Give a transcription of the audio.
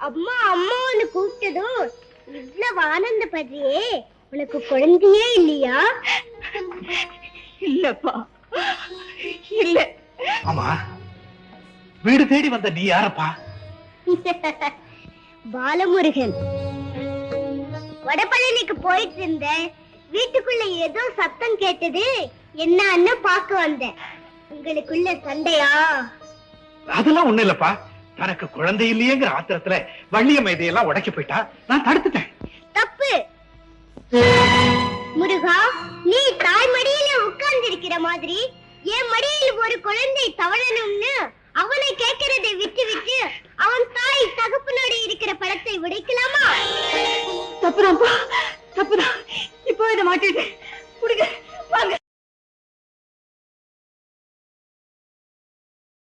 அம்மா அம்மான்னு கூப்பிட்டதும் இவ்வளவு ஆனந்தப்படுறியே, உனக்கு குழந்தையே இல்லையா? இல்லப்பா, இல்ல. ஆமா, வீடு தேடி வந்த நீ யாரப்பா? பாலமுருகன். வடபழனிக்கு போயிட்டு இருந்த, வீட்டுக்குள்ள ஏதோ சத்தம் கேட்டது, என்னன்னு பார்க்க வந்தேன். உங்களுக்குள்ள சண்டையா? அதெல்லாம் ஒண்ணு இல்லப்பா. தனக்கு குழந்தை இல்லையேங்கிற ஆத்திரத்துல வள்ளியம்மை இதையெல்லாம் உடைக்க போயிட்டா, நான் தடுத்துட்டேன். தப்பு. முருகா, நீ தாய் மடியில உட்கார்ந்து இருக்கிற மாதிரி என் மடியில் ஒரு குழந்தை தவழணும்னு அவனை கேட்கிறதை விட்டு விட்டு அவன் தாய் தகப்பனோட இருக்கிற படத்தை உடைக்கலாமா? தப்புதான்ப்பா, தப்புதான். இப்போ இதை மாட்டிட்டேன்.